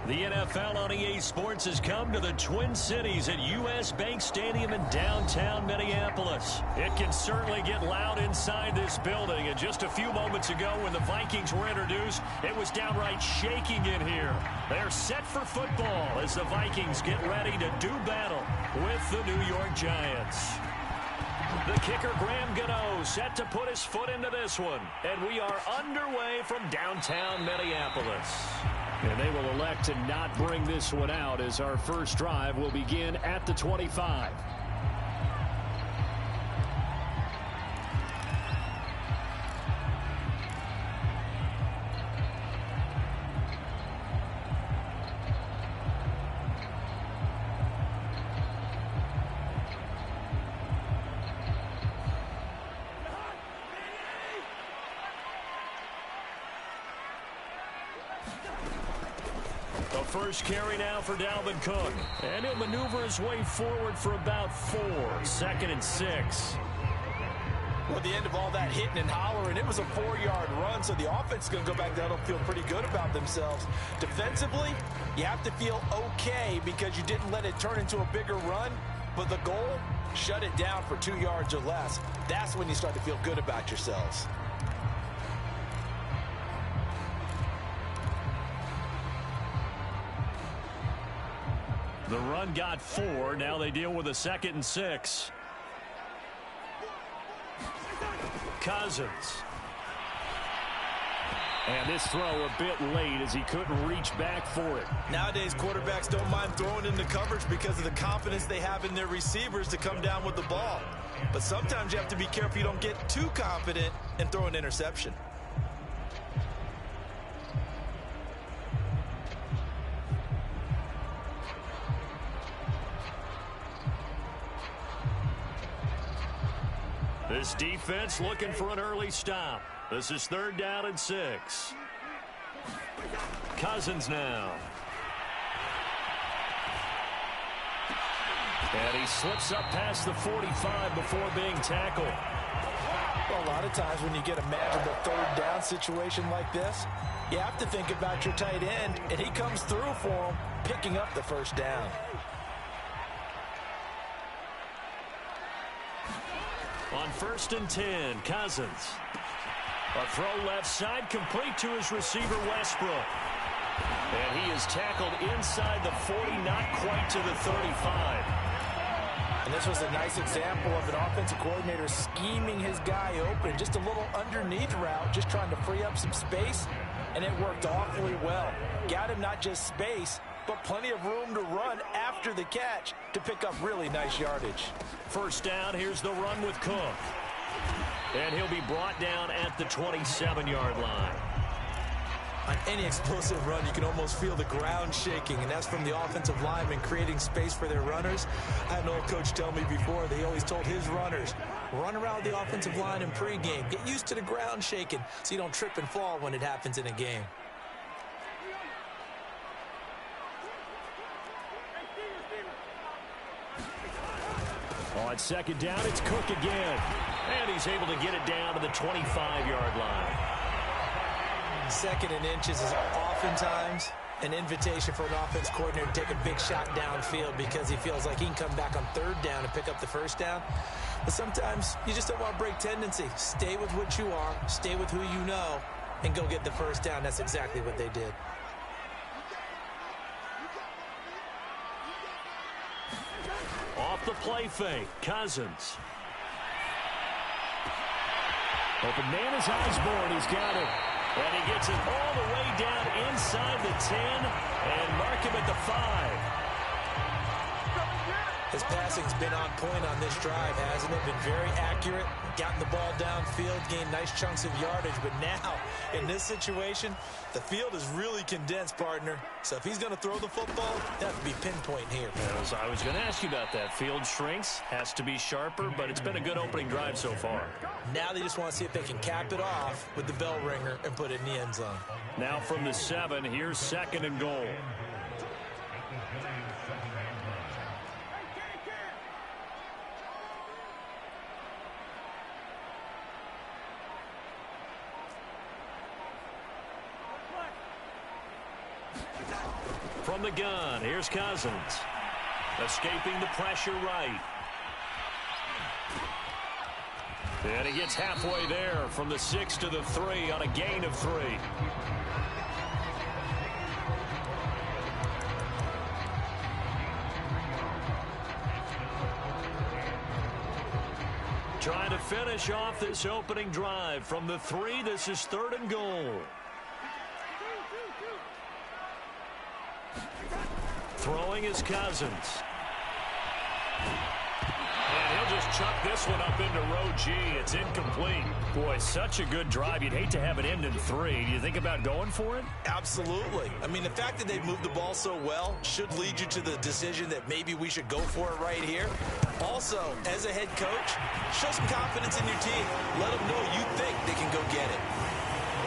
The NFL on EA Sports has come to the Twin Cities at U.S. Bank Stadium in downtown Minneapolis. It can certainly get loud inside this building. And just a few moments ago when the Vikings were introduced, it was downright shaking in here. They're set for football as the Vikings get ready to do battle with the New York Giants. The kicker, Graham Gano, set to put his foot into this one. And we are underway from downtown Minneapolis. And they will elect to not bring this one out as our first drive will begin at the 25. First carry now for Dalvin Cook. And he'll maneuver his way forward for about 4. 2nd and 6. Well, at the end of all that hitting and hollering, it was a 4-yard run, so the offense is going to go back down and feel pretty good about themselves. Defensively, you have to feel okay because you didn't let it turn into a bigger run, but the goal, shut it down for 2 yards or less. That's when you start to feel good about yourselves. The run got 4. Now they deal with a 2nd and 6. Cousins. And this throw a bit late as he couldn't reach back for it. Nowadays, quarterbacks don't mind throwing into coverage because of the confidence they have in their receivers to come down with the ball. But sometimes you have to be careful you don't get too confident and throw an interception. This defense looking for an early stop. This is 3rd down and 6. Cousins now. And he slips up past the 45 before being tackled. Well, a lot of times when you get a manageable 3rd down situation like this, you have to think about your tight end, and he comes through for him, picking up the 1st down. On 1st and 10, Cousins. A throw left side complete to his receiver, Westbrook. And he is tackled inside the 40, not quite to the 35. And this was a nice example of an offensive coordinator scheming his guy open. Just a little underneath route, just trying to free up some space, and it worked awfully well. Got him not just space, but plenty of room to run after the catch to pick up really nice yardage. 1st down, here's the run with Cook. And he'll be brought down at the 27-yard line. On any explosive run, you can almost feel the ground shaking, and that's from the offensive linemen creating space for their runners. I had an old coach tell me before, they always told his runners, run around the offensive line in pregame. Get used to the ground shaking so you don't trip and fall when it happens in a game. On 2nd down, it's Cook again. And he's able to get it down to the 25-yard line. 2nd and inches is oftentimes an invitation for an offense coordinator to take a big shot downfield because he feels like he can come back on 3rd down and pick up the 1st down. But sometimes you just don't want to break tendency. Stay with what you are, stay with who you know, and go get the 1st down. That's exactly what they did. Off the play fake, Cousins. Open man is Osborne. He's got it. And he gets it all the way down inside the 10 and mark him at the 5. His passing's been on point on this drive, hasn't it? Been very accurate, gotten the ball downfield, gained nice chunks of yardage. But now, in this situation, the field is really condensed, partner. So if he's going to throw the football, that would be pinpoint here. I was going to ask you about that. Field shrinks, has to be sharper, but it's been a good opening drive so far. Now they just want to see if they can cap it off with the bell ringer and put it in the end zone. Now from the 7, here's 2nd and goal. From the gun, here's Cousins. Escaping the pressure right. And he gets halfway there from the 6 to the 3 on a gain of 3. Trying to finish off this opening drive from the 3. This is 3rd and goal. Throwing is Cousins. And he'll just chuck this one up into row G. It's incomplete. Boy, such a good drive. You'd hate to have it end in 3. Do you think about going for it? Absolutely. I mean, the fact that they moved the ball so well should lead you to the decision that maybe we should go for it right here. Also, as a head coach, show some confidence in your team. Let them know you think they can go get it.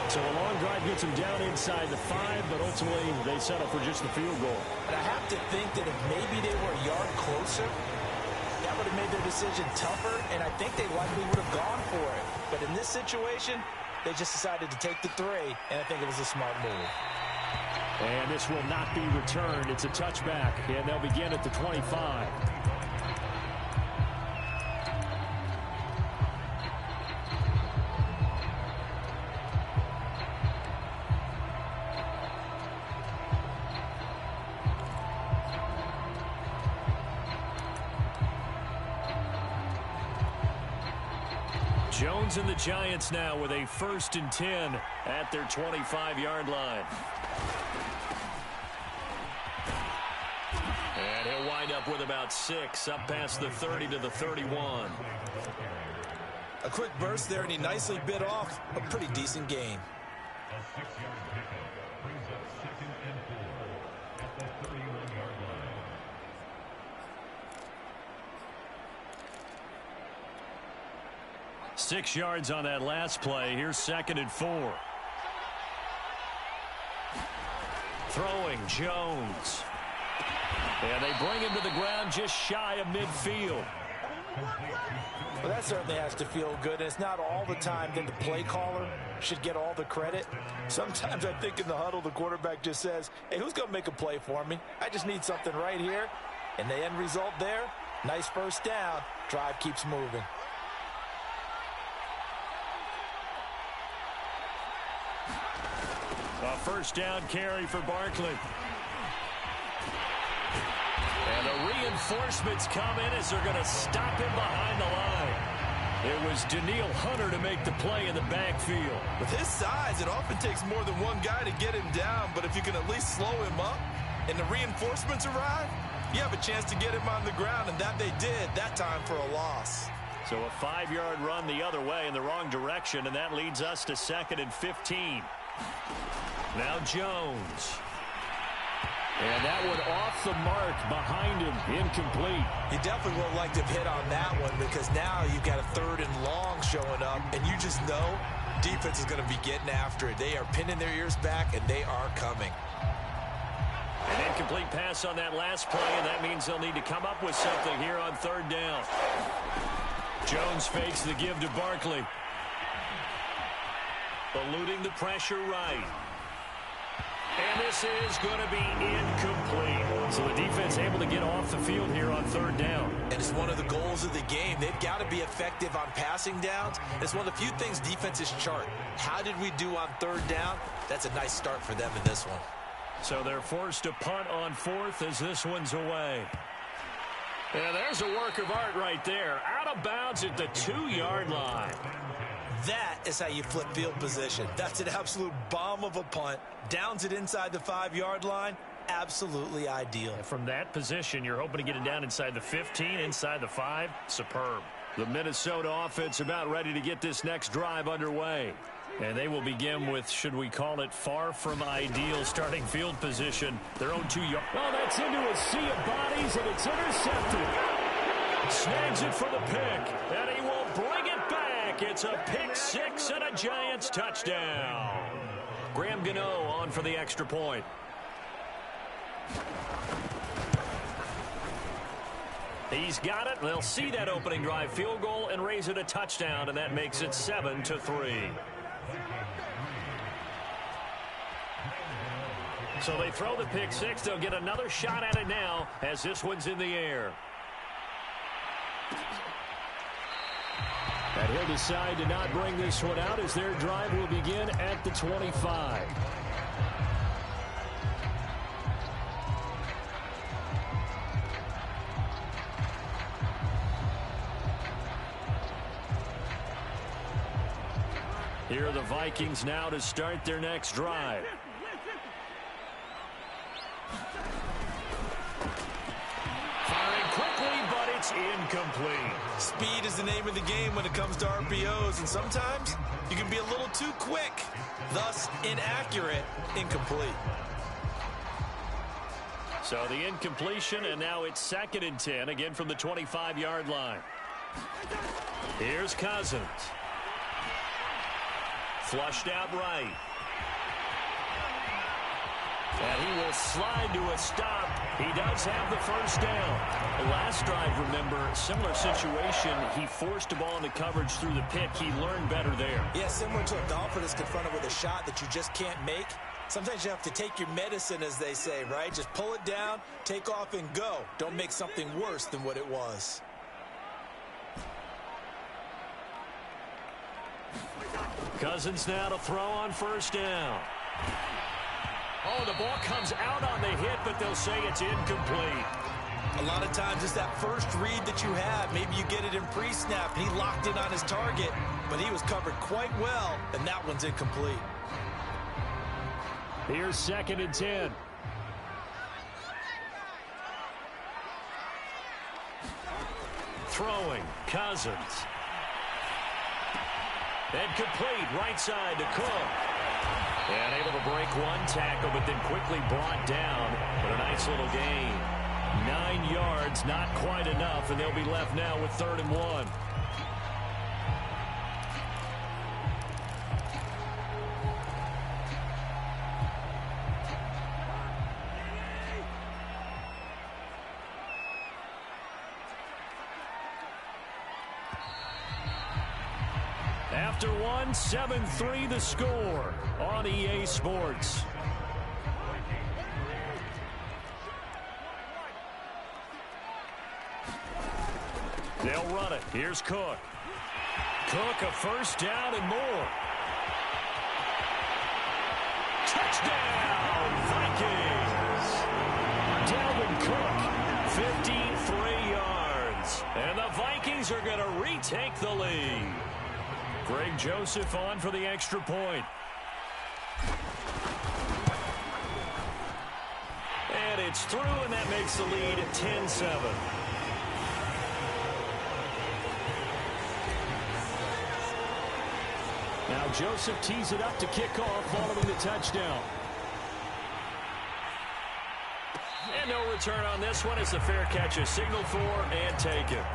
So a long drive gets them down inside the 5, but ultimately they settle for just the field goal. But I have to think that if maybe they were a yard closer, that would have made their decision tougher, and I think they likely would have gone for it. But in this situation, they just decided to take the 3, and I think it was a smart move. And this will not be returned. It's a touchback, and they'll begin at the 25. Jones and the Giants now with a 1st and 10 at their 25-yard line. And he'll wind up with about 6 up past the 30 to the 31. A quick burst there, and he nicely bit off a pretty decent gain. Six yards on that last play. Here's 2nd and 4. Throwing Jones. And they bring him to the ground just shy of midfield. Well, that certainly has to feel good. And it's not all the time that the play caller should get all the credit. Sometimes I think in the huddle, the quarterback just says, hey, who's going to make a play for me? I just need something right here. And the end result there, nice 1st down. Drive keeps moving. A 1st down carry for Barkley. And the reinforcements come in as they're going to stop him behind the line. It was Daniil Hunter to make the play in the backfield. With his size, it often takes more than one guy to get him down, but if you can at least slow him up and the reinforcements arrive, you have a chance to get him on the ground, and that they did that time for a loss. So a 5-yard run the other way in the wrong direction, and that leads us to 2nd and 15. Now Jones. And that one off the mark behind him, incomplete. You definitely would like to hit on that one because now you've got a 3rd and long showing up, and you just know defense is going to be getting after it. They are pinning their ears back, and they are coming. An incomplete pass on that last play, and that means they'll need to come up with something here on 3rd down. Jones fakes the give to Barkley. Eluding the pressure right. And this is going to be incomplete. So the defense able to get off the field here on 3rd down. And it's one of the goals of the game. They've got to be effective on passing downs. It's one of the few things defenses chart. How did we do on 3rd down? That's a nice start for them in this one. So they're forced to punt on 4th as this one's away. And there's a work of art right there. Out of bounds at the 2-yard line. That is how you flip field position. That's an absolute bomb of a punt. Downs it inside the 5-yard line. Absolutely ideal. And from that position, you're hoping to get it down inside the 15, inside the 5. Superb. The Minnesota offense about ready to get this next drive underway. And they will begin with, should we call it, far from ideal starting field position. Their own 2-yard. Oh, that's into a sea of bodies, and it's intercepted. Snags it for the pick, and he will bring it back. It's a pick 6 and a Giants touchdown. Graham Gano on for the extra point. He's got it. They'll see that opening drive field goal and raise it a touchdown, and that makes it 7-3. So So they throw the pick six. They'll get another shot at it now as this one's in the air. And he'll decide to not bring this one out as their drive will begin at the 25. Here are the Vikings now to start their next drive. Firing quickly, but it's incomplete. Speed is the name of the game when it comes to RPOs, and sometimes you can be a little too quick, thus inaccurate, incomplete. So the incompletion, and now it's 2nd and 10, again from the 25-yard line. Here's Cousins. Flushed out right. And he will slide to a stop. He does have the first down. The last drive, remember, similar situation. He forced the ball into coverage through the pick. He learned better there. Yeah, similar to a golfer that's confronted with a shot that you just can't make. Sometimes you have to take your medicine, as they say, right? Just pull it down, take off, and go. Don't make something worse than what it was. Cousins now to throw on first down. Oh, the ball comes out on the hit, but they'll say it's incomplete. A lot of times it's that first read that you have. Maybe you get it in pre-snap, and he locked in on his target, but he was covered quite well, and that one's incomplete. Here's 2nd and 10. Throwing, Cousins. And complete, right side to Cook. And able to break one tackle, but then quickly brought down. But a nice little gain. 9 yards, not quite enough, and they'll be left now with 3rd and 1. After one, 7-3 the score on EA Sports. They'll run it. Here's Cook. Cook, a first down and more. Touchdown, Vikings. Dalvin Cook, 53 yards. And the Vikings are going to retake the lead. Greg Joseph on for the extra point. And it's through, and that makes the lead 10-7. Now Joseph tees it up to kick off following the touchdown. And no return on this one as the fair catch is signaled for and taken.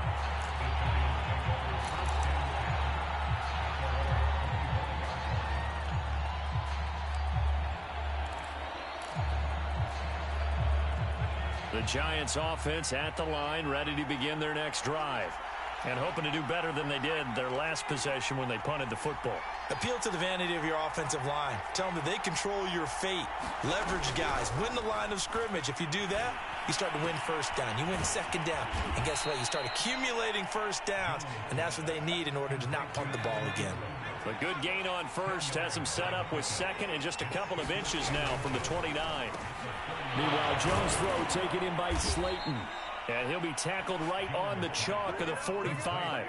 The Giants offense at the line, ready to begin their next drive. And hoping to do better than they did their last possession when they punted the football. Appeal to the vanity of your offensive line. Tell them that they control your fate. Leverage guys. Win the line of scrimmage. If you do that, you start to win first down. You win second down. And guess what? You start accumulating first downs. And that's what they need in order to not punt the ball again. A good gain on first has them set up with second and just a couple of inches now from the 29. Meanwhile, Jones' throw taken in by Slayton. And he'll be tackled right on the chalk of the 45.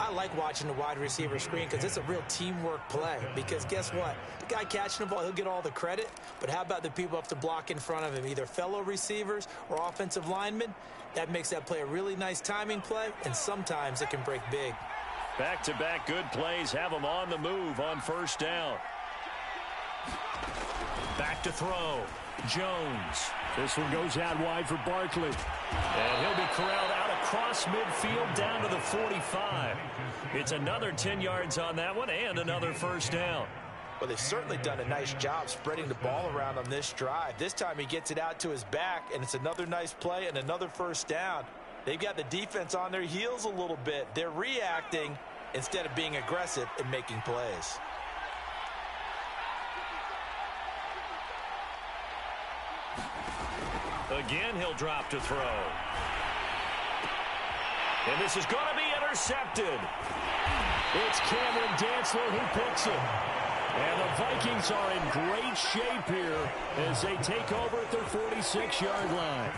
I like watching the wide receiver screen because it's a real teamwork play. Because guess what? The guy catching the ball, he'll get all the credit. But how about the people up to block in front of him, either fellow receivers or offensive linemen? That makes that play a really nice timing play, and sometimes it can break big. Back-to-back good plays have them on the move on first down. Back to throw. Jones. This one goes out wide for Barkley. And he'll be corralled out across midfield down to the 45. It's another 10 yards on that one and another first down. Well, they've certainly done a nice job spreading the ball around on this drive. This time he gets it out to his back, and it's another nice play and another first down. They've got the defense on their heels a little bit. They're reacting instead of being aggressive and making plays. Again, he'll drop to throw. And this is going to be intercepted. It's Cameron Dantzler who picks it. And the Vikings are in great shape here as they take over at their 46-yard line.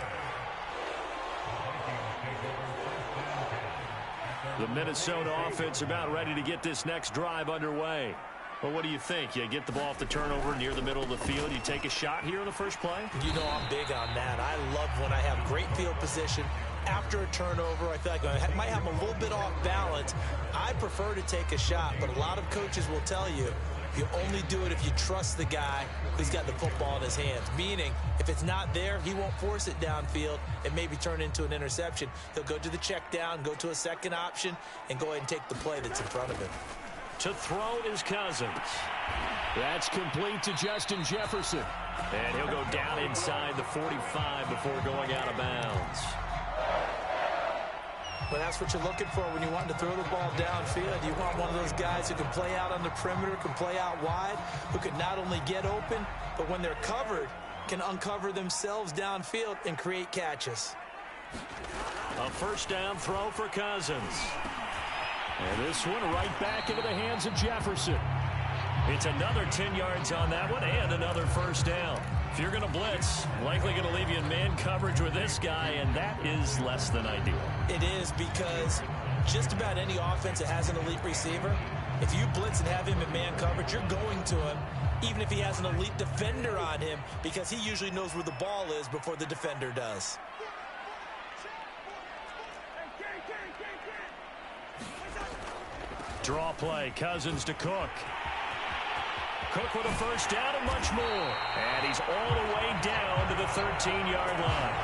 The Minnesota offense about ready to get this next drive underway. Well, what do you think? You get the ball off the turnover near the middle of the field. You take a shot here in the first play? You know I'm big on that. I love when I have great field position. After a turnover, I feel like I might have a little bit off balance. I prefer to take a shot, but a lot of coaches will tell you you only do it if you trust the guy who's got the football in his hands. Meaning, if it's not there, he won't force it downfield and maybe turn into an interception. He'll go to the check down, go to a second option, and go ahead and take the play that's in front of him. To throw is Cousins. That's complete to Justin Jefferson. And he'll go down inside the 45 before going out of bounds. Well, that's what you're looking for when you want to throw the ball downfield. You want one of those guys who can play out on the perimeter, can play out wide, who can not only get open, but when they're covered, can uncover themselves downfield and create catches. A first down throw for Cousins. And this one right back into the hands of Jefferson. It's another 10 yards on that one and another first down. If you're going to blitz, likely going to leave you in man coverage with this guy, and that is less than ideal. It is, because just about any offense that has an elite receiver, if you blitz and have him in man coverage, you're going to him, even if he has an elite defender on him, because he usually knows where the ball is before the defender does. Draw play, Cousins to Cook. Cook with a first down and much more. And he's all the way down to the 13-yard line.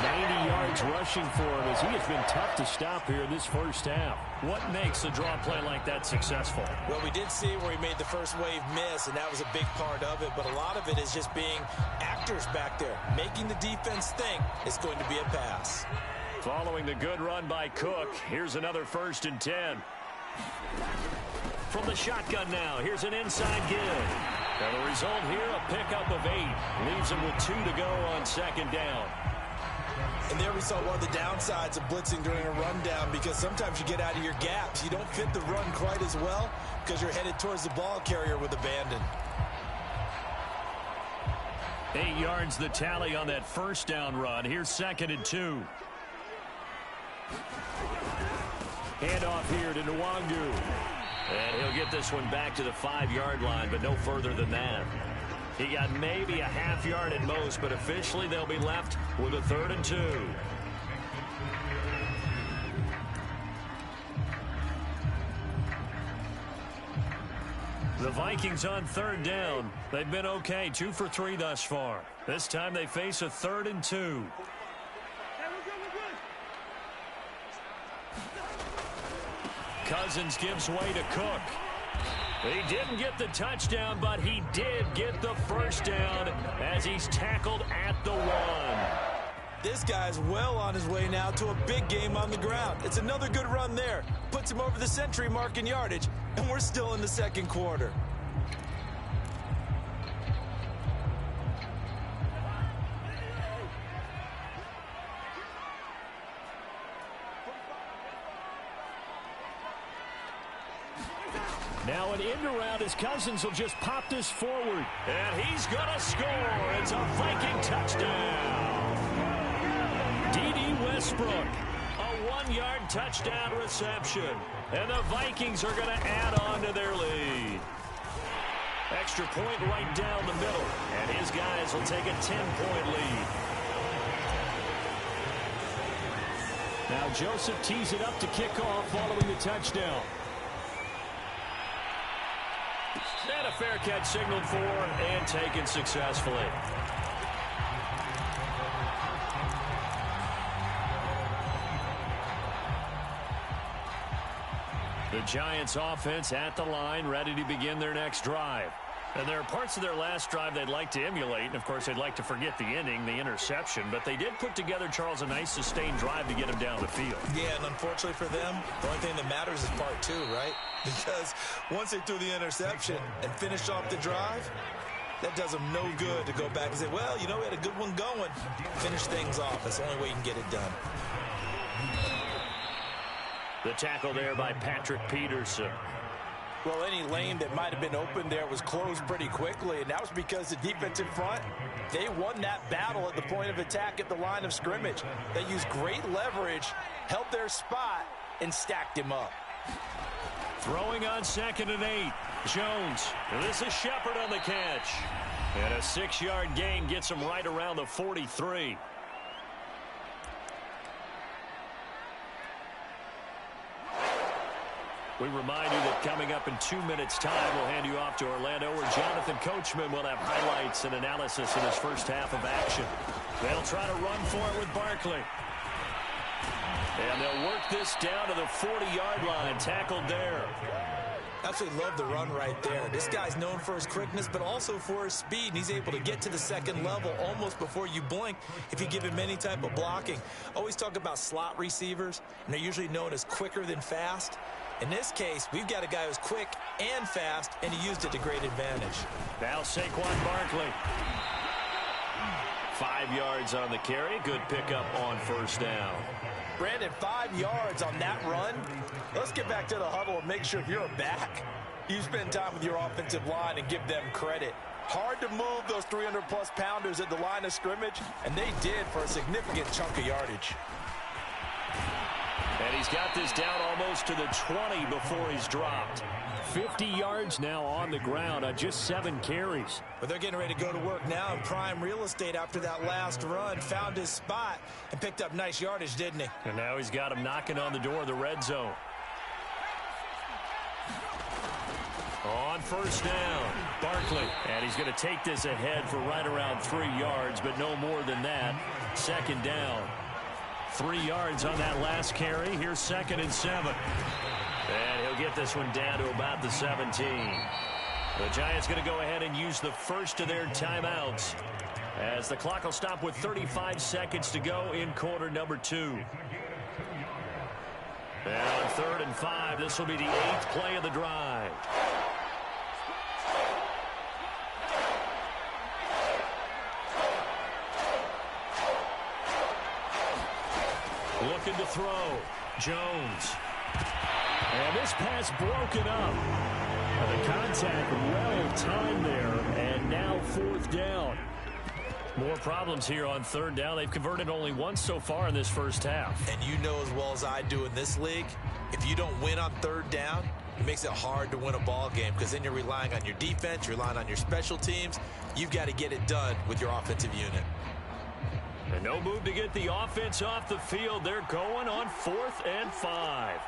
90 yards rushing for him as he has been tough to stop here in this first half. What makes a draw play like that successful? Well, we did see where he made the first wave miss, and that was a big part of it. But a lot of it is just being actors back there, making the defense think it's going to be a pass. Following the good run by Cook, here's another 1st and 10. From the shotgun now, here's an inside give. And the result here, a pickup of 8. Leaves him with 2 to go on second down. And there we saw one of the downsides of blitzing during a rundown, because sometimes you get out of your gaps. You don't fit the run quite as well because you're headed towards the ball carrier with abandon. 8 yards the tally on that first down run. Here's 2nd and 2. Handoff here to Nwangu. And he'll get this one back to the 5-yard line, but no further than that. He got maybe a half yard at most, but officially they'll be left with a 3rd and 2. The Vikings on 3rd down. They've been okay, 2 for 3 thus far. This time they face a 3rd and 2. Cousins gives way to Cook. He didn't get the touchdown, but he did get the first down as he's tackled at the 1. This guy's well on his way now to a big game on the ground. It's another good run there. Puts him over the century mark in yardage, and we're still in the 2nd quarter. Now an end around as Cousins will just pop this forward. And he's going to score. It's a Viking touchdown. D.D. Westbrook, a 1-yard touchdown reception. And the Vikings are going to add on to their lead. Extra point right down the middle. And his guys will take a 10-point lead. Now Joseph tees it up to kick off following the touchdown. And a fair catch signaled for and taken successfully. The Giants offense at the line, ready to begin their next drive. And there are parts of their last drive they'd like to emulate, and of course they'd like to forget the inning, the interception, but they did put together, Charles, a nice sustained drive to get him down the field. Yeah, and unfortunately for them, the only thing that matters is part 2, right? Because once they threw the interception and finished off the drive, That does him no good to go back and say, well, you know, we had a good one going. Finish things off. That's the only way you can get it done. The tackle there by Patrick Peterson. Well, any lane that might have been open there was closed pretty quickly, and that was because the defensive front, they won that battle at the point of attack at the line of scrimmage. They used great leverage, held their spot, and stacked him up. Throwing on 2nd and 8. Jones. This is Shepard on the catch. And a 6-yard gain gets him right around the 43. We remind you that coming up in 2 minutes' time, we'll hand you off to Orlando, where Jonathan Coachman will have highlights and analysis in his first half of action. They'll try to run for it with Barkley. And they'll work this down to the 40-yard line. Tackled there. Absolutely love the run right there. This guy's known for his quickness, but also for his speed. And he's able to get to the second level almost before you blink if you give him any type of blocking. Always talk about slot receivers, and they're usually known as quicker than fast. In this case, we've got a guy who's quick and fast, and he used it to great advantage. Now Saquon Barkley. 5 yards on the carry. Good pickup on first down. Brandon, 5 yards on that run. Let's get back to the huddle and make sure if you're a back, you spend time with your offensive line and give them credit. Hard to move those 300-plus pounders at the line of scrimmage, and they did for a significant chunk of yardage. And he's got this down almost to the 20 before he's dropped. 50 yards now on the ground on just 7 carries. But they're getting ready to go to work now in prime real estate after that last run. Found his spot and picked up nice yardage, didn't he? And now he's got him knocking on the door of the red zone. On first down, Barkley. And he's going to take this ahead for right around 3 yards, but no more than that. 2nd down. 3 yards on that last carry. Here's 2nd and 7. And he'll get this one down to about the 17. The Giants going to go ahead and use the first of their timeouts, as the clock will stop with 35 seconds to go in quarter number 2. And on 3rd and 5, this will be the 8th play of the drive. Looking to throw. Jones. And this pass broken up. The contact well timed there, and now 4th down. More problems here on 3rd down. They've converted only once so far in this first half. And you know as well as I do in this league, if you don't win on 3rd down, it makes it hard to win a ball game, because then you're relying on your defense, you're relying on your special teams. You've got to get it done with your offensive unit. And no move to get the offense off the field. They're going on 4th and 5.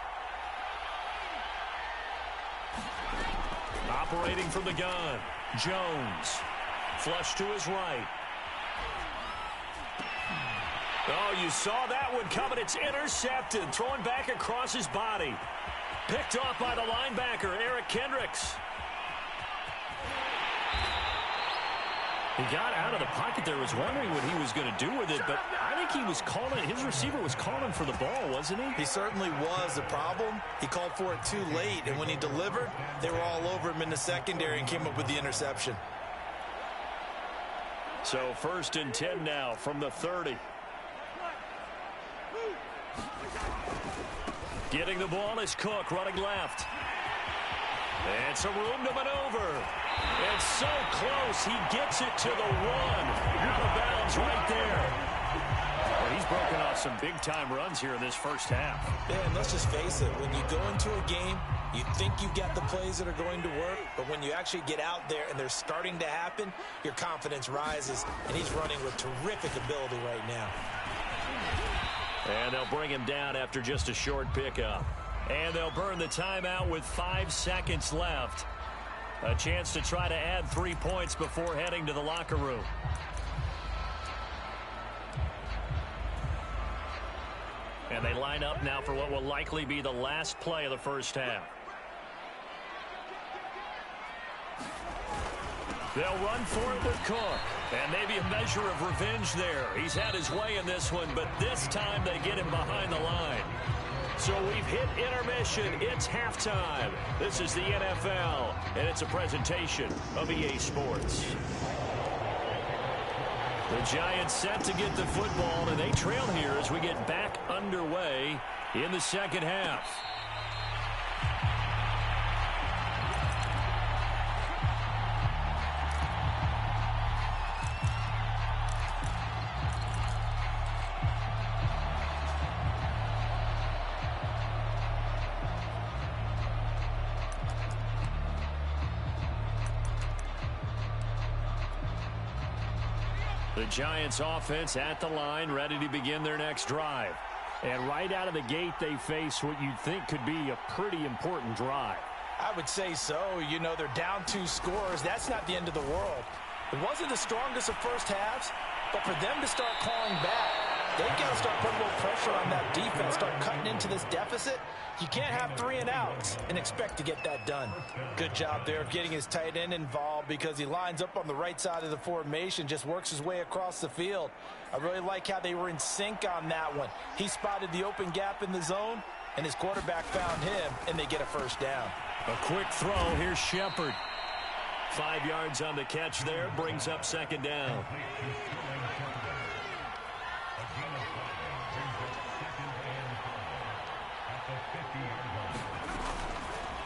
Operating from the gun, Jones. Flush to his right. Oh, you saw that one coming. It's intercepted. Throwing back across his body. Picked off by the linebacker, Eric Kendricks. He got out of the pocket there, was wondering what he was going to do with it, but I think he was calling, his receiver was calling for the ball, wasn't he? He certainly was. The problem, he called for it too late, and when he delivered, they were all over him in the secondary and came up with the interception. So 1st and 10 now from the 30. Getting the ball is Cook, running left. And some room to maneuver. It's so close. He gets it to the 1. Out of bounds right there. Well, he's broken off some big-time runs here in this first half. Yeah, and let's just face it. When you go into a game, you think you've got the plays that are going to work, but when you actually get out there and they're starting to happen, your confidence rises, and he's running with terrific ability right now. And they'll bring him down after just a short pickup. And they'll burn the timeout with 5 seconds left. A chance to try to add 3 points before heading to the locker room. And they line up now for what will likely be the last play of the first half. They'll run for it with Cook. And maybe a measure of revenge there. He's had his way in this one, but this time they get him behind the line. So we've hit intermission. It's halftime. This is the NFL, and it's a presentation of EA Sports. The Giants set to get the football, and they trail here as we get back underway in the second half. The Giants offense at the line, ready to begin their next drive. And right out of the gate, they face what you'd think could be a pretty important drive. I would say so. You know, they're down 2 scores. That's not the end of the world. It wasn't the strongest of first halves, but for them to start calling back, they've got to start putting a little pressure on that defense, start cutting into this deficit. You can't have 3 and outs and expect to get that done. Good job there of getting his tight end involved because he lines up on the right side of the formation, just works his way across the field. I really like how they were in sync on that one. He spotted the open gap in the zone, and his quarterback found him, and they get a first down. A quick throw. Here's Shepard. 5 yards on the catch there, brings up second down.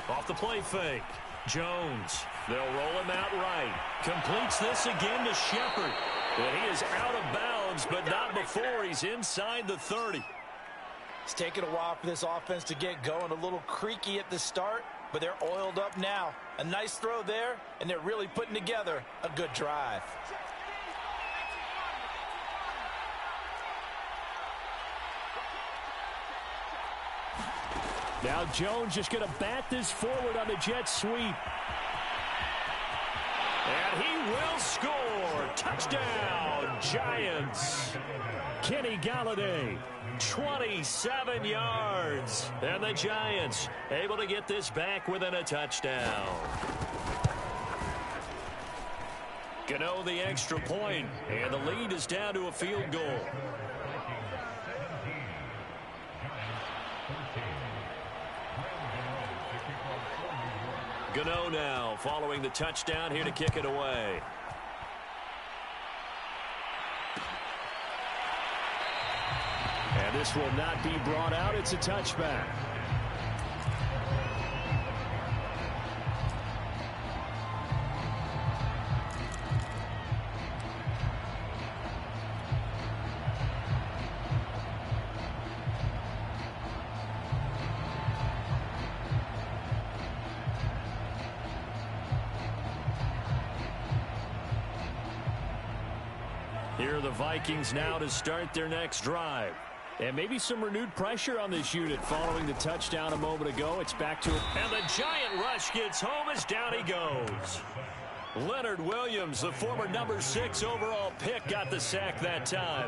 Off the play fake. Jones. They'll roll him out right. Completes this again to Shepard. And he is out of bounds, but not before he's inside the 30. It's taken a while for this offense to get going. A little creaky at the start, but they're oiled up now. A nice throw there, and they're really putting together a good drive. Now Jones just going to bat this forward on the jet sweep. And he will score. Touchdown, Giants. Kenny Galladay. 27 yards. And the Giants able to get this back within a touchdown. Gano the extra point, and the lead is down to a field goal. Gano now following the touchdown here to kick it away. And this will not be brought out. It's a touchback. Here are the Vikings now to start their next drive. And maybe some renewed pressure on this unit following the touchdown a moment ago. It's back to... And the giant rush gets home as down he goes. Leonard Williams, the former number 6 overall pick, got the sack that time.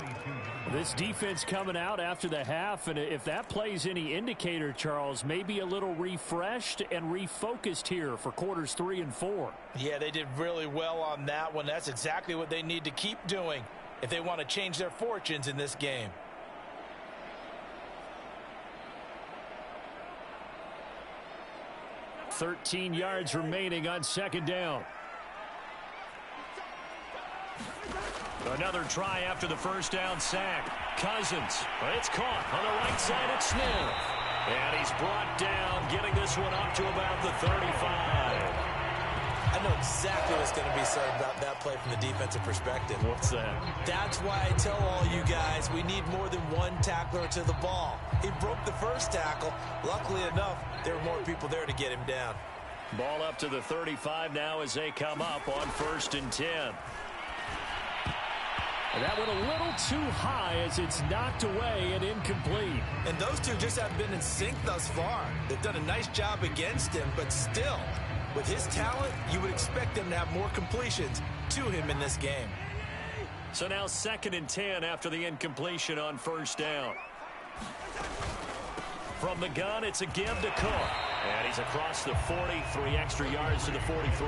This defense coming out after the half, and if that plays any indicator, Charles, maybe a little refreshed and refocused here for quarters 3 and 4. Yeah, they did really well on that one. That's exactly what they need to keep doing if they want to change their fortunes in this game. $13 yards remaining on second down. Another try after the first down sack. Cousins. It's caught on the right side at Smith. And he's brought down, getting this one up to about the 35. I know exactly what's going to be said about that play from the defensive perspective. What's that? That's why I tell all you guys we need more than one tackler to the ball. He broke the first tackle. Luckily enough, there were more people there to get him down. Ball up to the 35 now as they come up on 1st and 10. And that went a little too high as it's knocked away and incomplete. And those two just haven't been in sync thus far. They've done a nice job against him, but still, with his talent, you would expect him to have more completions to him in this game. So now 2nd and 10 after the incompletion on 1st down. From the gun, it's a give to Cook. And he's across the 40, 3 extra yards to the 43.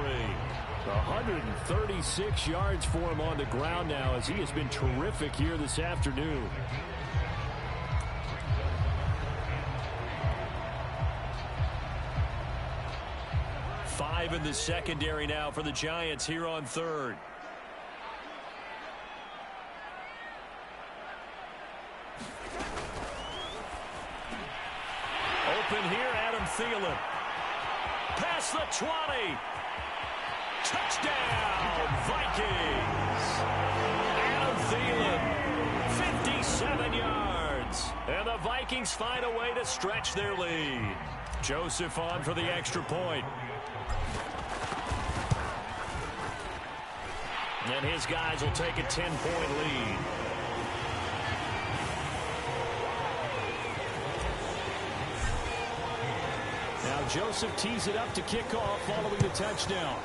136 yards for him on the ground now as he has been terrific here this afternoon. 5 in the secondary now for the Giants here on third. Open here, Adam Thielen. Past the 20. Touchdown, Vikings. Adam Thielen, 57 yards. And the Vikings find a way to stretch their lead. Joseph on for the extra point. And his guys will take a 10-point lead. Now Joseph tees it up to kick off following the touchdown.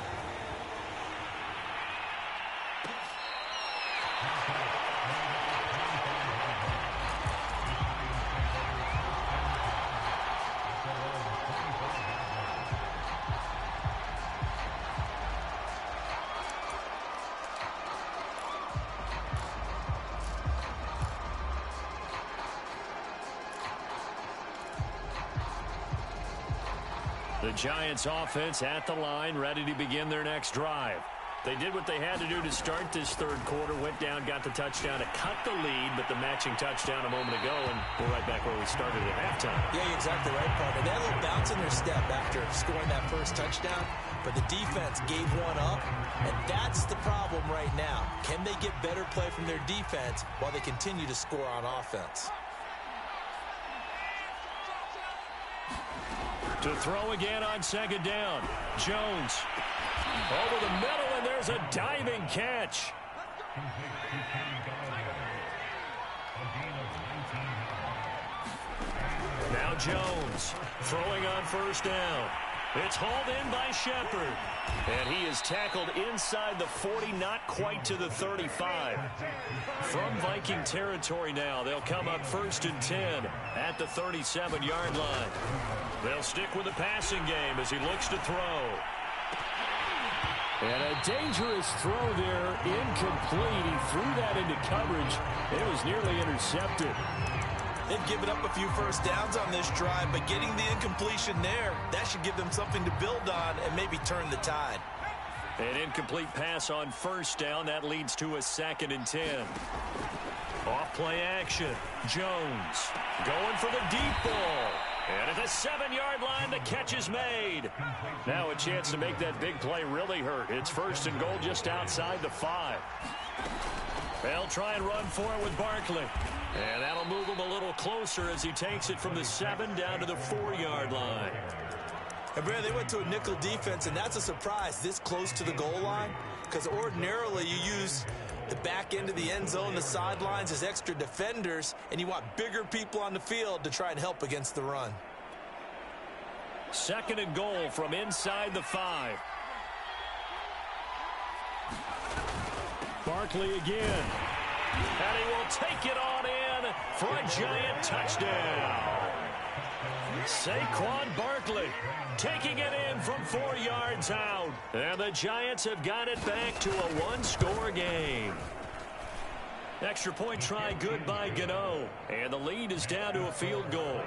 The Giants offense at the line, ready to begin their next drive. They did what they had to do to start this third quarter, went down, got the touchdown to cut the lead, but the matching touchdown a moment ago, and we're right back where we started at halftime. Yeah, you're exactly right, partner. They had a little bounce in their step after scoring that first touchdown, but the defense gave one up, and that's the problem right now. Can they get better play from their defense while they continue to score on offense? To throw again on second down. Jones over the middle, and there's a diving catch. Now Jones throwing on first down. It's hauled in by Shepard. And he is tackled inside the 40, not quite to the 35. From Viking territory now, they'll come up 1st and 10 at the 37-yard line. They'll stick with the passing game as he looks to throw. And a dangerous throw there, incomplete. He threw that into coverage. It was nearly intercepted. They've given up a few first downs on this drive, but getting the incompletion there, that should give them something to build on and maybe turn the tide. An incomplete pass on first down. That leads to a 2nd and 10. Off play action. Jones going for the deep ball. And at the 7-yard line, the catch is made. Now a chance to make that big play really hurt. It's 1st and goal just outside the 5. They'll try and run for it with Barkley. And that'll move him a little closer as he takes it from the 7 down to the 4-yard line. And Brad, they went to a nickel defense, and that's a surprise this close to the goal line, because ordinarily you use the back end of the end zone, the sidelines as extra defenders, and you want bigger people on the field to try and help against the run. 2nd and goal from inside the 5. Barkley again. And he will take it on in for a Giant touchdown. Saquon Barkley taking it in from 4 yards out. And the Giants have got it back to a 1-score game. Extra point try good by Gano. And the lead is down to a field goal.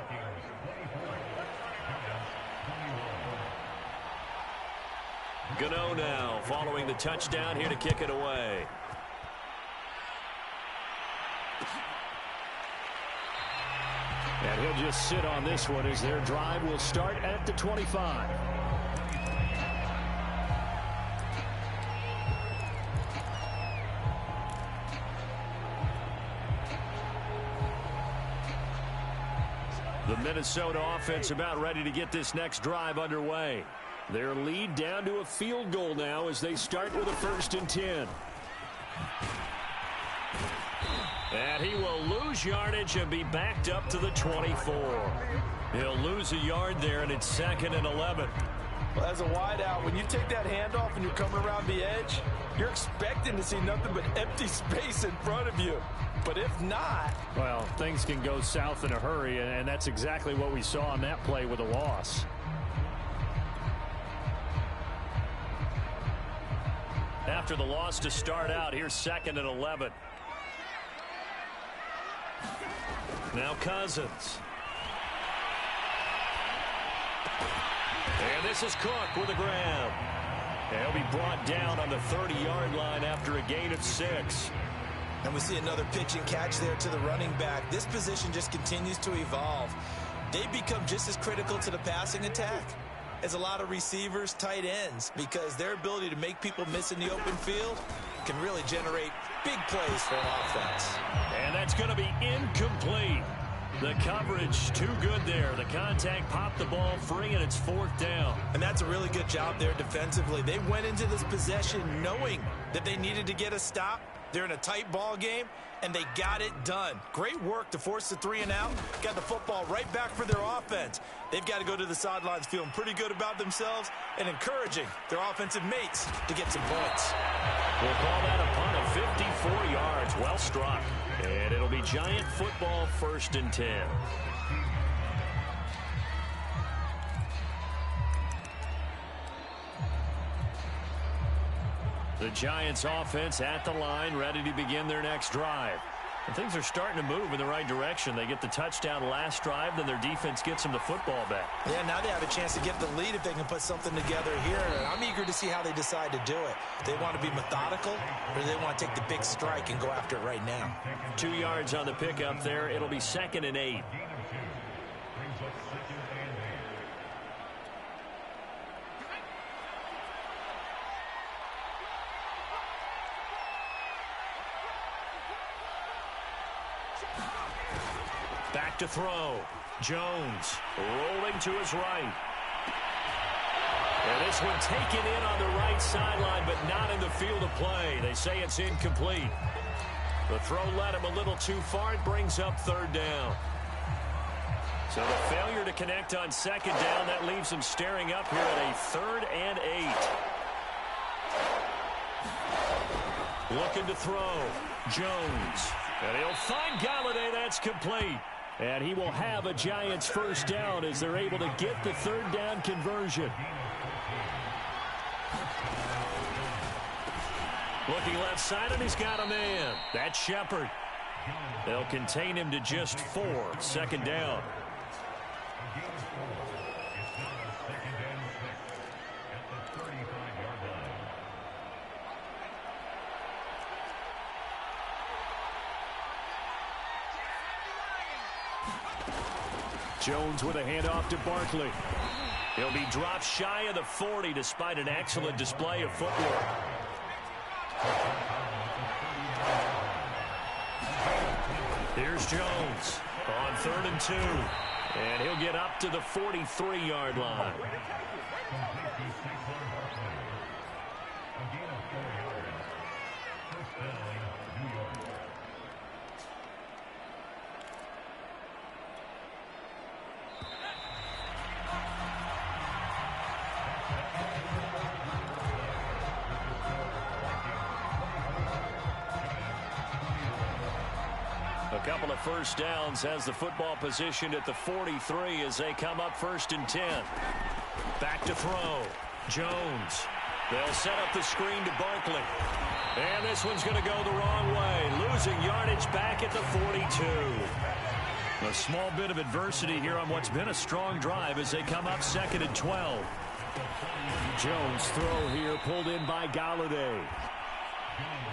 Gano now following the touchdown here to kick it away. And he'll just sit on this one as their drive will start at the 25. The Minnesota offense about ready to get this next drive underway. Their lead down to a field goal now as they start with a 1st and 10. And he will lose yardage and be backed up to the 24. He'll lose a yard there, and it's 2nd and 11. Well, as a wideout, when you take that handoff and you're coming around the edge, you're expecting to see nothing but empty space in front of you. But if not... well, things can go south in a hurry, and that's exactly what we saw on that play with a loss. After the loss to start out, here's 2nd and 11. Now Cousins. And this is Cook with a grab. And he'll be brought down on the 30-yard line after a gain of 6. And we see another pitch and catch there to the running back. This position just continues to evolve. They become just as critical to the passing attack as a lot of receivers, tight ends, because their ability to make people miss in the open field can really generate big plays for an offense. And that's going to be incomplete. The coverage too good there. The contact popped the ball free, and it's 4th down. And that's a really good job there defensively. They went into this possession knowing that they needed to get a stop. They're in a tight ball game, and they got it done. Great work to force the 3 and out. Got the football right back for their offense. They've got to go to the sidelines feeling pretty good about themselves and encouraging their offensive mates to get some points. We'll call that a punt of 54 yards. Well struck. And it'll be Giant football, 1st and 10. The Giants offense at the line, ready to begin their next drive. And things are starting to move in the right direction. They get the touchdown last drive, then their defense gets them the football back. Yeah, now they have a chance to get the lead if they can put something together here. And I'm eager to see how they decide to do it. They want to be methodical, or do they want to take the big strike and go after it right now? 2 yards on the pickup there. It'll be 2nd and 8. Back to throw. Jones rolling to his right. And this one taken in on the right sideline, but not in the field of play. They say it's incomplete. The throw led him a little too far. It brings up 3rd down. So the failure to connect on 2nd down, that leaves him staring up here at a 3rd and 8. Looking to throw. Jones. And he'll find Galladay. That's complete. And he will have a Giants 1st down as they're able to get the 3rd down conversion. Looking left side, and he's got a man. That's Shepard. They'll contain him to just 4. 2nd down. Jones with a handoff to Barkley. He'll be dropped shy of the 40 despite an excellent display of footwork. Here's Jones on 3rd and 2. And he'll get up to the 43-yard line. A couple of 1st downs has the football positioned at the 43 as they come up 1st and 10. Back to throw. Jones. They'll set up the screen to Barkley. And this one's going to go the wrong way. Losing yardage back at the 42. A small bit of adversity here on what's been a strong drive as they come up 2nd and 12. Jones throw here pulled in by Galladay.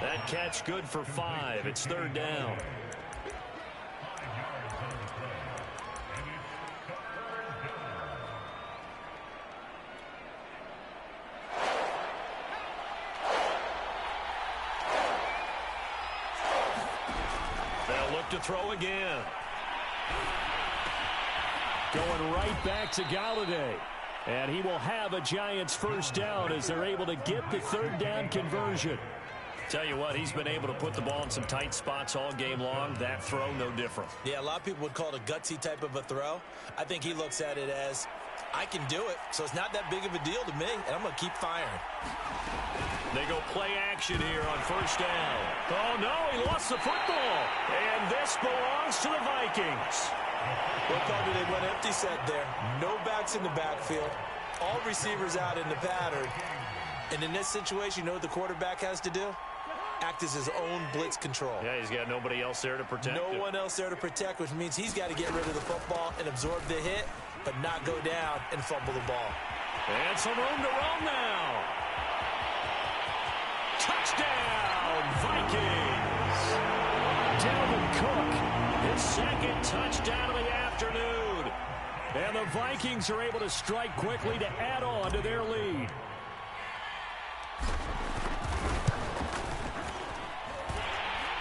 That catch good for 5. It's 3rd down. To throw again. Going right back to Galladay. And he will have a Giants 1st down as they're able to get the 3rd down conversion. Tell you what, he's been able to put the ball in some tight spots all game long. That throw, no different. Yeah, a lot of people would call it a gutsy type of a throw. I think he looks at it as, I can do it, so it's not that big of a deal to me, and I'm going to keep firing. They go play action here on 1st down. Oh, no, he lost the football. And this belongs to the Vikings. What call do they went empty set there? No backs in the backfield. All receivers out in the pattern. And in this situation, you know what the quarterback has to do? Act as his own blitz control. Yeah, he's got nobody else there to protect him. No one else there to protect, which means he's got to get rid of the football and absorb the hit, but not go down and fumble the ball. And some room to roam now. Touchdown, Vikings. Dalvin Cook. His second touchdown of the afternoon. And the Vikings are able to strike quickly to add on to their lead.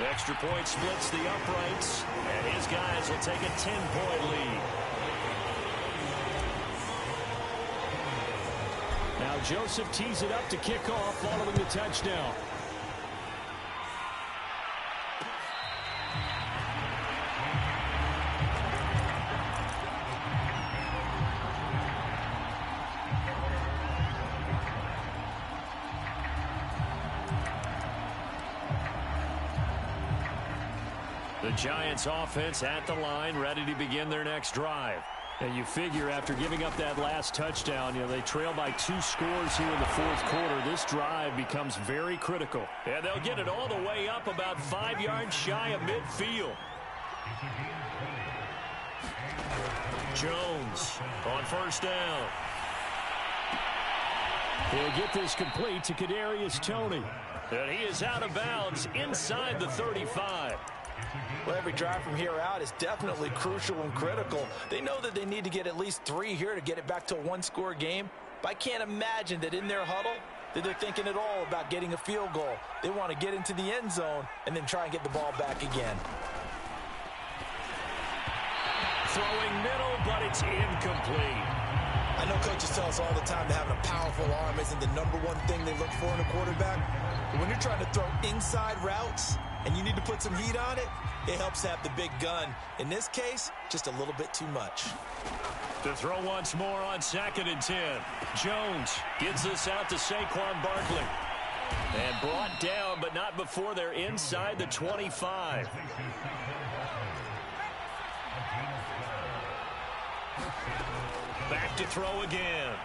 Extra point splits the uprights, and his guys will take a 10-point lead. Now Joseph tees it up to kick off following the touchdown. The Giants offense at the line, ready to begin their next drive. And you figure after giving up that last touchdown, they trail by 2 scores here in the fourth quarter. This drive becomes very critical. And they'll get it all the way up about 5 yards shy of midfield. Jones on first down. He'll get this complete to Kadarius Toney. And he is out of bounds inside the 35. Well, every drive from here out is definitely crucial and critical. They know that they need to get at least 3 here to get it back to a 1-score game. But I can't imagine that in their huddle that they're thinking at all about getting a field goal. They want to get into the end zone and then try and get the ball back again. Throwing middle, but it's incomplete. I know coaches tell us all the time that having a powerful arm isn't the #1 thing they look for in a quarterback. But when you're trying to throw inside routes and you need to put some heat on it, it helps to have the big gun. In this case, just a little bit too much. To throw once more on 2nd and 10. Jones gets this out to Saquon Barkley. And brought down, but not before they're inside the 25. Back to throw again.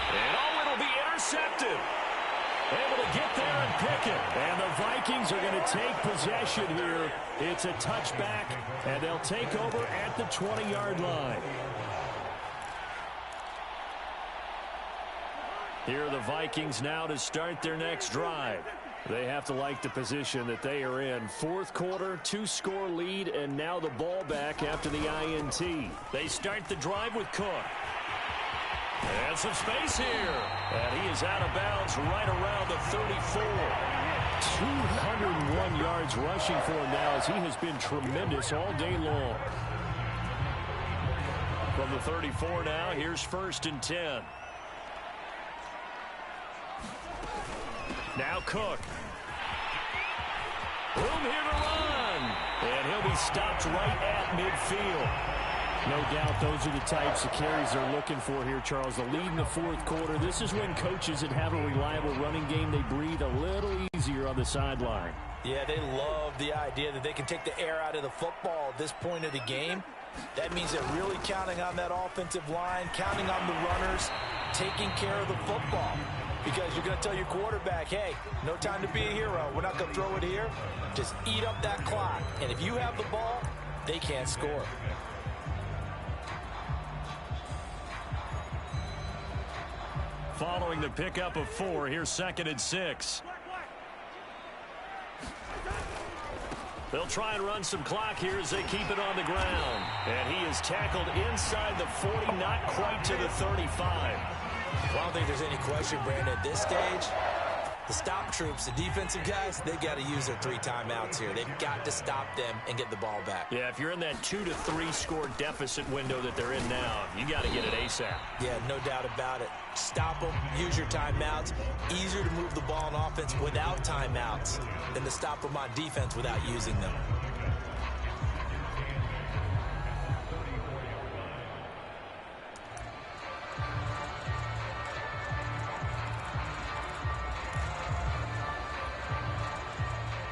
And it'll be intercepted. Able to get there and pick it. And the Vikings are going to take possession here. It's a touchback, and they'll take over at the 20-yard line. Here are the Vikings now to start their next drive. They have to like the position that they are in. Fourth quarter, 2-score lead, and now the ball back after the INT. They start the drive with Cook. And some space here. And he is out of bounds right around the 34. 201 yards rushing for him now as he has been tremendous all day long. From the 34 now, here's 1st and 10. Now Cook. Room here to run. And he'll be stopped right at midfield. No doubt those are the types of carries they're looking for here, Charles. The lead in the fourth quarter. This is when coaches that have a reliable running game, they breathe a little easier on the sideline. Yeah, they love the idea that they can take the air out of the football at this point of the game. That means they're really counting on that offensive line, counting on the runners, taking care of the football. Because you're going to tell your quarterback, hey, no time to be a hero. We're not going to throw it here. Just eat up that clock. And if you have the ball, they can't score. Following the pickup of 4, here's 2nd and 6. They'll try and run some clock here as they keep it on the ground. And he is tackled inside the 40, not quite to the 35. Well, I don't think there's any question, Brandon, at this stage. The stop troops, the defensive guys, they've got to use their 3 timeouts here. They've got to stop them and get the ball back. Yeah, if you're in that 2 to 3 score deficit window that they're in now, you got to get it ASAP. Yeah, no doubt about it. Stop them, use your timeouts. Easier to move the ball on offense without timeouts than to stop them on defense without using them.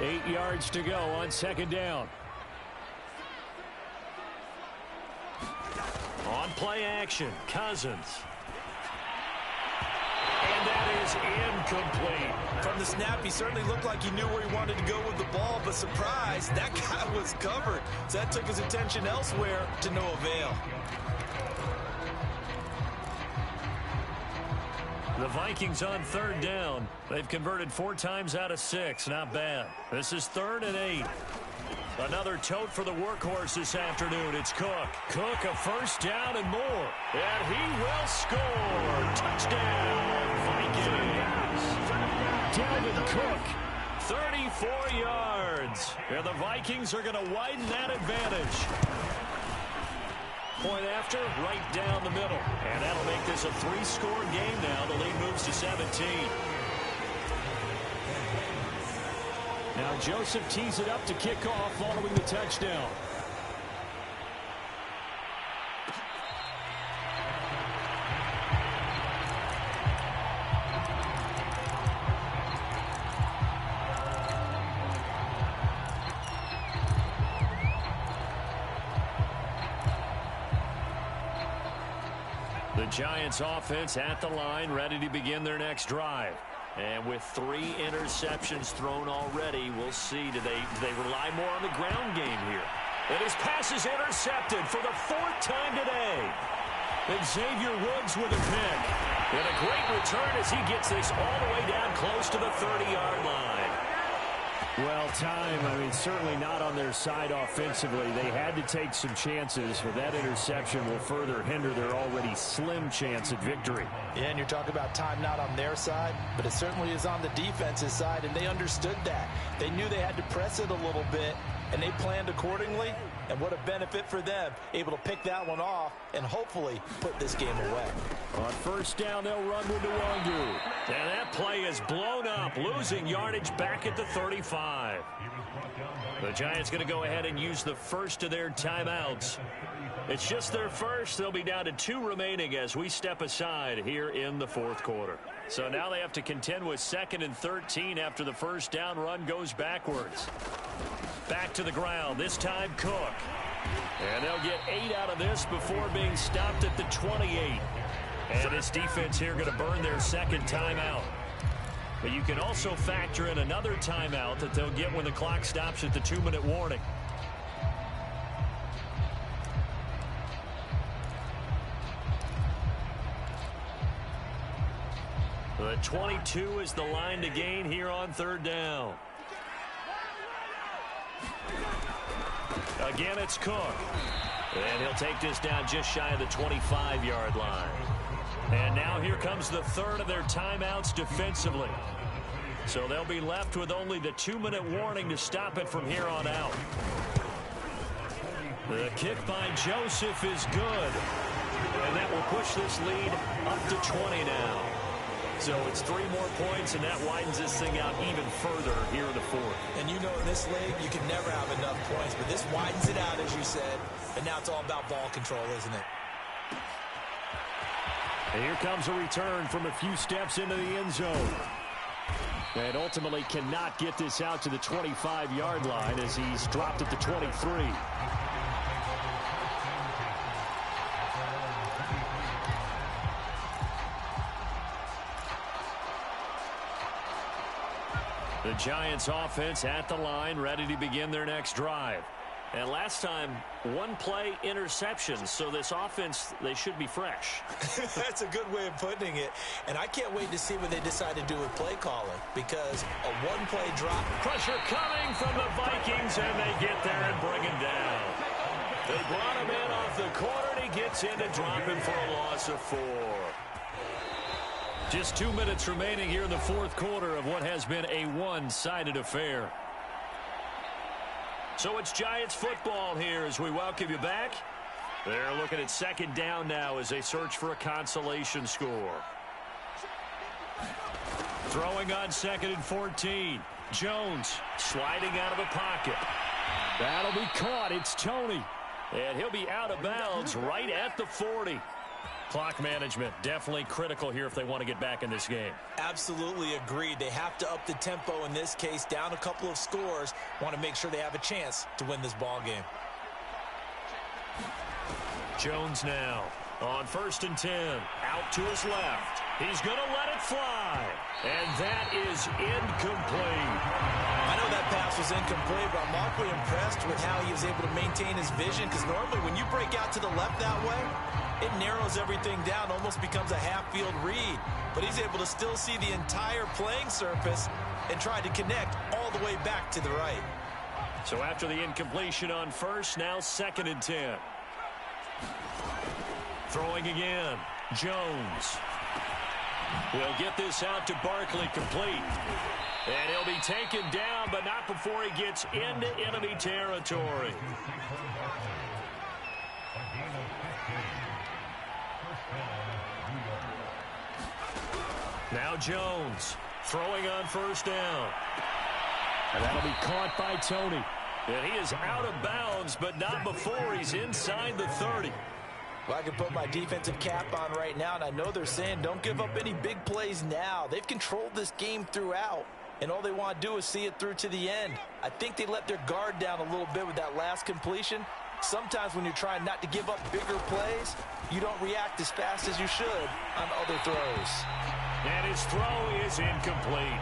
Eight yards to go on 2nd down. On play action, Cousins. And that is incomplete. From the snap, he certainly looked like he knew where he wanted to go with the ball, but surprise, that guy was covered. So that took his attention elsewhere to no avail. The Vikings on third down. They've converted 4 times out of 6. Not bad. This is 3rd and 8. Another tote for the workhorse this afternoon. It's Cook. Cook, a first down and more. And he will score. Touchdown, Vikings. Dalvin Cook, 34 yards. And the Vikings are going to widen that advantage. Point after, right down the middle. And that'll make this a 3-score game now. The lead moves to 17. Now Joseph tees it up to kick off following the touchdown. The Giants offense at the line, ready to begin their next drive. And with 3 interceptions thrown already, we'll see, do they rely more on the ground game here? And his pass is intercepted for the 4th time today. And Xavier Woods with a pick. And a great return as he gets this all the way down close to the 30-yard line. Well, certainly not on their side offensively. They had to take some chances, but that interception will further hinder their already slim chance at victory. Yeah, and you're talking about time not on their side, but it certainly is on the defense's side, and they understood that. They knew they had to press it a little bit, and they planned accordingly, and what a benefit for them, able to pick that one off and hopefully put this game away. On first down, they'll run with Nwangu. And that play is blown up, losing yardage back at the 35. The Giants going to go ahead and use the first of their timeouts. It's just their first. They'll be down to 2 remaining as we step aside here in the 4th quarter. So now they have to contend with 2nd and 13 after the first down run goes backwards. Back to the ground, this time Cook. And they'll get 8 out of this before being stopped at the 28. And this defense here going to burn their 2nd timeout. But you can also factor in another timeout that they'll get when the clock stops at the 2-minute warning. The 22 is the line to gain here on 3rd down. Again, it's Cook. And he'll take this down just shy of the 25-yard line. And now here comes the 3rd of their timeouts defensively. So they'll be left with only the 2-minute warning to stop it from here on out. The kick by Joseph is good. And that will push this lead up to 20 now. So it's 3 more points, and that widens this thing out even further here in the 4th. And you know in this league, you can never have enough points, but this widens it out, as you said. And now it's all about ball control, isn't it? And here comes a return from a few steps into the end zone. And ultimately cannot get this out to the 25-yard line as he's dropped at the 23. The Giants offense at the line, ready to begin their next drive. And last time, 1-play interceptions, so this offense, they should be fresh. That's a good way of putting it. And I can't wait to see what they decide to do with play calling, because a 1-play drop. Pressure coming from the Vikings, and they get there and bring him down. They brought him in off the corner, and he gets in to drop him for a loss of 4. Just 2 minutes remaining here in the 4th quarter of what has been a one-sided affair. So it's Giants football here as we welcome you back. They're looking at 2nd down now as they search for a consolation score. Throwing on 2nd and 14. Jones sliding out of a pocket. That'll be caught. It's Tony. And he'll be out of bounds right at the 40. Clock management definitely critical here if they want to get back in this game. Absolutely agreed. They have to up the tempo in this case, down a couple of scores. Want to make sure they have a chance to win this ball game. Jones now On 1st and 10, out to his left. He's going to let it fly. And that is incomplete. I know that pass was incomplete, but I'm awfully impressed with how he was able to maintain his vision, because normally when you break out to the left that way, it narrows everything down, almost becomes a half-field read. But he's able to still see the entire playing surface and try to connect all the way back to the right. So after the incompletion on 1st, now 2nd and 10. Throwing again, Jones. Will get this out to Barkley, complete. And he'll be taken down, but not before he gets into enemy territory. Now Jones, throwing on 1st down. And that'll be caught by Tony. And he is out of bounds, but not before he's inside the 30. Well, I can put my defensive cap on right now, and I know they're saying don't give up any big plays now. They've controlled this game throughout, and all they want to do is see it through to the end. I think they let their guard down a little bit with that last completion. Sometimes when you're trying not to give up bigger plays, you don't react as fast as you should on other throws. And his throw is incomplete.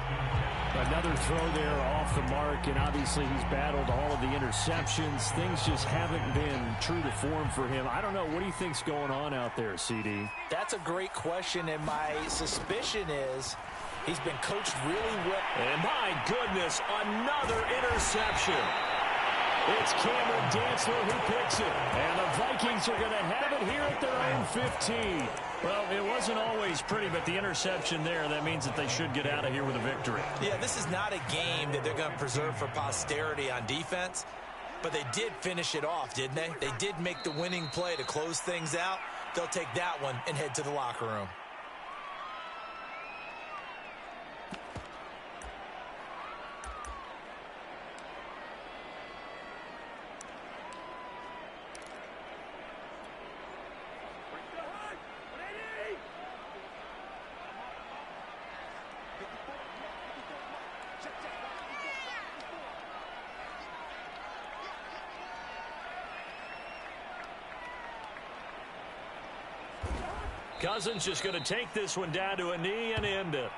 Another throw there off the mark, and obviously he's battled all of the interceptions. Things just haven't been true to form for him. I don't know. What do you think's going on out there, CD? That's a great question, and my suspicion is he's been coached really well. And my goodness, another interception. It's Cameron Dantzler who picks it. And the Vikings are going to have it here at their own 15. Well, it wasn't always pretty, but the interception there, that means that they should get out of here with a victory. Yeah, this is not a game that they're going to preserve for posterity on defense, but they did finish it off, didn't they? They did make the winning play to close things out. They'll take that one and head to the locker room. Cousins just going to take this one down to a knee and end it.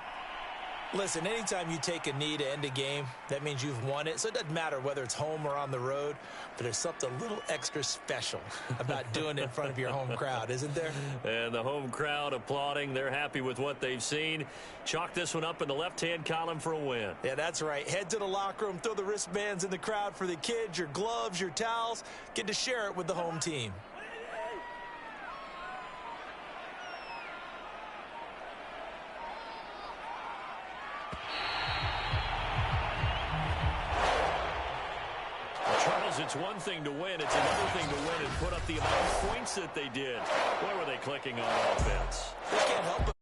Listen, anytime you take a knee to end a game, that means you've won it. So it doesn't matter whether it's home or on the road, but there's something a little extra special about doing it in front of your home crowd, isn't there? And the home crowd applauding. They're happy with what they've seen. Chalk this one up in the left-hand column for a win. Yeah, that's right. Head to the locker room, throw the wristbands in the crowd for the kids, your gloves, your towels. Get to share it with the home team. It's one thing to win. It's another thing to win and put up the amount of points that they did. Where were they clicking on offense? They can't help but